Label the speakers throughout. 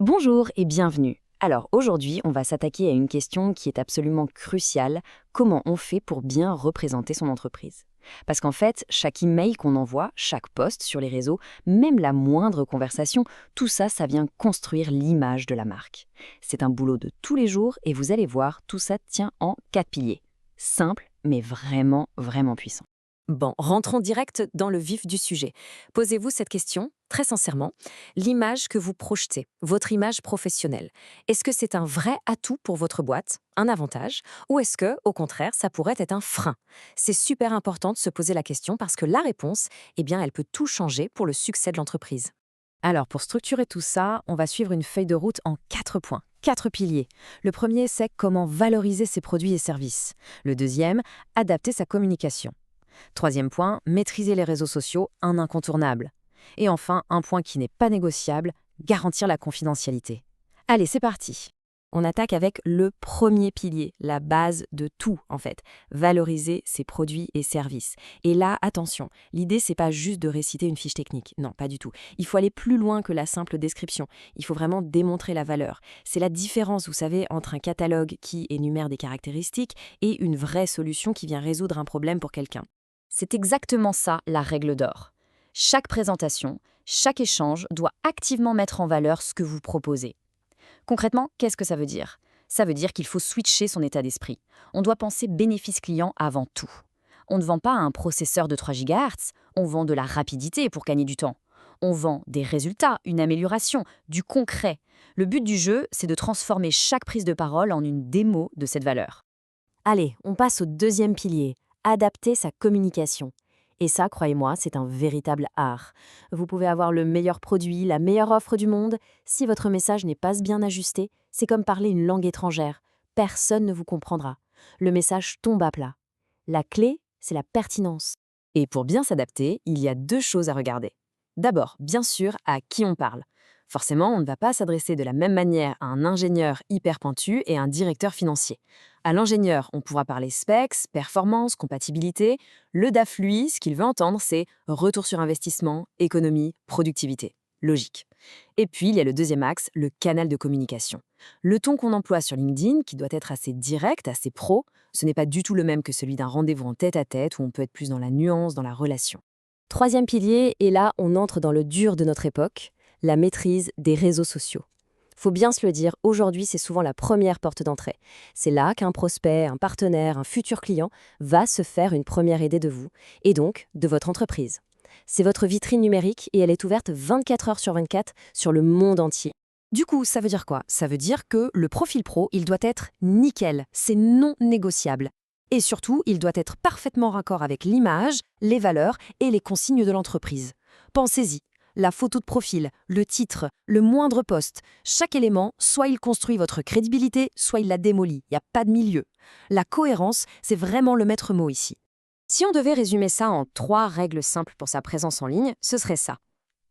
Speaker 1: Bonjour et bienvenue. Alors aujourd'hui, on va s'attaquer à une question qui est absolument cruciale. Comment on fait pour bien représenter son entreprise? Parce qu'en fait, chaque email qu'on envoie, chaque post sur les réseaux, même la moindre conversation, tout ça, ça vient construire l'image de la marque. C'est un boulot de tous les jours et vous allez voir, tout ça tient en 4 piliers. Simple, mais vraiment, vraiment puissant.
Speaker 2: Bon, rentrons direct dans le vif du sujet. Posez-vous cette question, très sincèrement. L'image que vous projetez, votre image professionnelle, est-ce que c'est un vrai atout pour votre boîte, un avantage, ou est-ce que, au contraire, ça pourrait être un frein? C'est super important de se poser la question parce que la réponse, eh bien, elle peut tout changer pour le succès de l'entreprise.
Speaker 3: Alors, pour structurer tout ça, on va suivre une feuille de route en 4 points, 4 piliers. Le premier, c'est comment valoriser ses produits et services. Le deuxième, adapter sa communication. Troisième point, maîtriser les réseaux sociaux, un incontournable. Et enfin, un point qui n'est pas négociable, garantir la confidentialité. Allez, c'est parti. On attaque avec le premier pilier, la base de tout en fait, valoriser ses produits et services. Et là, attention, l'idée c'est pas juste de réciter une fiche technique, non, pas du tout. Il faut aller plus loin que la simple description, il faut vraiment démontrer la valeur. C'est la différence, vous savez, entre un catalogue qui énumère des caractéristiques et une vraie solution qui vient résoudre un problème pour quelqu'un.
Speaker 1: C'est exactement ça la règle d'or. Chaque présentation, chaque échange doit activement mettre en valeur ce que vous proposez. Concrètement, qu'est-ce que ça veut dire? Ça veut dire qu'il faut switcher son état d'esprit. On doit penser bénéfice client avant tout. On ne vend pas un processeur de 3 GHz, on vend de la rapidité pour gagner du temps. On vend des résultats, une amélioration, du concret. Le but du jeu, c'est de transformer chaque prise de parole en une démo de cette valeur.
Speaker 2: Allez, on passe au deuxième pilier, adapter sa communication. Et ça, croyez-moi, c'est un véritable art. Vous pouvez avoir le meilleur produit, la meilleure offre du monde. Si votre message n'est pas bien ajusté, c'est comme parler une langue étrangère. Personne ne vous comprendra. Le message tombe à plat. La clé, c'est la pertinence.
Speaker 1: Et pour bien s'adapter, il y a 2 choses à regarder. D'abord, bien sûr, à qui on parle. Forcément, on ne va pas s'adresser de la même manière à un ingénieur hyper pointu et un directeur financier. À l'ingénieur, on pourra parler specs, performance, compatibilité. Le DAF, lui, ce qu'il veut entendre, c'est retour sur investissement, économie, productivité. Logique. Et puis, il y a le deuxième axe, le canal de communication. Le ton qu'on emploie sur LinkedIn, qui doit être assez direct, assez pro, ce n'est pas du tout le même que celui d'un rendez-vous en tête-à-tête où on peut être plus dans la nuance, dans la relation.
Speaker 2: Troisième pilier, et là, on entre dans le dur de notre époque, la maîtrise des réseaux sociaux. Faut bien se le dire, aujourd'hui, c'est souvent la première porte d'entrée. C'est là qu'un prospect, un partenaire, un futur client va se faire une première idée de vous, et donc de votre entreprise. C'est votre vitrine numérique et elle est ouverte 24 heures sur 24 sur le monde entier.
Speaker 3: Du coup, ça veut dire quoi? Ça veut dire que le profil pro, il doit être nickel, c'est non négociable. Et surtout, il doit être parfaitement raccord avec l'image, les valeurs et les consignes de l'entreprise. Pensez-y, la photo de profil, le titre, le moindre poste, chaque élément, soit il construit votre crédibilité, soit il la démolit. Il n'y a pas de milieu. La cohérence, c'est vraiment le maître mot ici.
Speaker 2: Si on devait résumer ça en 3 règles simples pour sa présence en ligne, ce serait ça.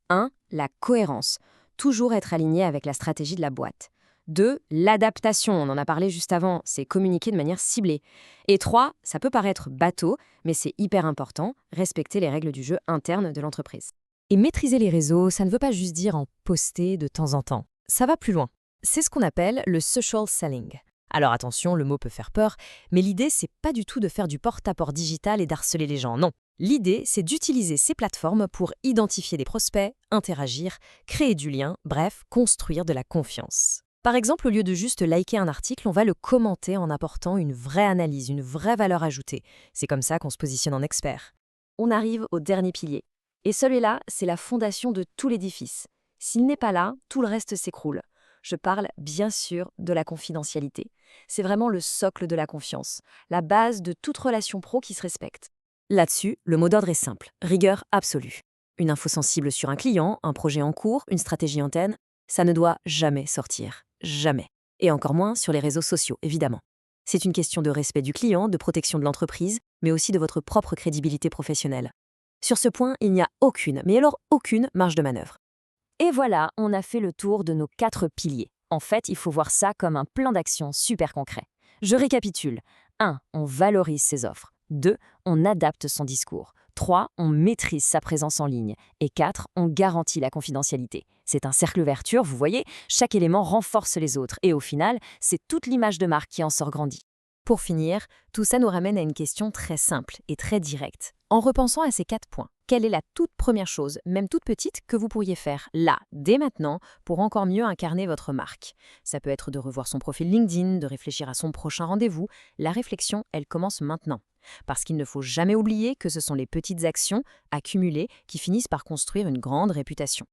Speaker 2: 1. La cohérence. Toujours être aligné avec la stratégie de la boîte. 2. L'adaptation. On en a parlé juste avant. C'est communiquer de manière ciblée. Et 3. Ça peut paraître bateau, mais c'est hyper important. Respecter les règles du jeu interne de l'entreprise.
Speaker 3: Et maîtriser les réseaux, ça ne veut pas juste dire en poster de temps en temps. Ça va plus loin. C'est ce qu'on appelle le social selling. Alors attention, le mot peut faire peur, mais l'idée, c'est pas du tout de faire du porte-à-porte digital et d'harceler les gens, non. L'idée, c'est d'utiliser ces plateformes pour identifier des prospects, interagir, créer du lien, bref, construire de la confiance. Par exemple, au lieu de juste liker un article, on va le commenter en apportant une vraie analyse, une vraie valeur ajoutée. C'est comme ça qu'on se positionne en expert.
Speaker 2: On arrive au dernier pilier. Et celui-là, c'est la fondation de tout l'édifice. S'il n'est pas là, tout le reste s'écroule. Je parle bien sûr de la confidentialité. C'est vraiment le socle de la confiance, la base de toute relation pro qui se respecte. Là-dessus, le mot d'ordre est simple, rigueur absolue. Une info sensible sur un client, un projet en cours, une stratégie antenne, ça ne doit jamais sortir. Jamais. Et encore moins sur les réseaux sociaux, évidemment. C'est une question de respect du client, de protection de l'entreprise, mais aussi de votre propre crédibilité professionnelle. Sur ce point, il n'y a aucune, mais alors aucune marge de manœuvre. Et voilà, on a fait le tour de nos 4 piliers. En fait, il faut voir ça comme un plan d'action super concret. Je récapitule. 1. On valorise ses offres. 2. On adapte son discours. 3, on maîtrise sa présence en ligne. Et 4, on garantit la confidentialité. C'est un cercle vertueux, vous voyez, chaque élément renforce les autres. Et au final, c'est toute l'image de marque qui en sort grandie.
Speaker 3: Pour finir, tout ça nous ramène à une question très simple et très directe. En repensant à ces 4 points, quelle est la toute première chose, même toute petite, que vous pourriez faire là, dès maintenant, pour encore mieux incarner votre marque? Ça peut être de revoir son profil LinkedIn, de réfléchir à son prochain rendez-vous. La réflexion, elle commence maintenant. Parce qu'il ne faut jamais oublier que ce sont les petites actions accumulées qui finissent par construire une grande réputation.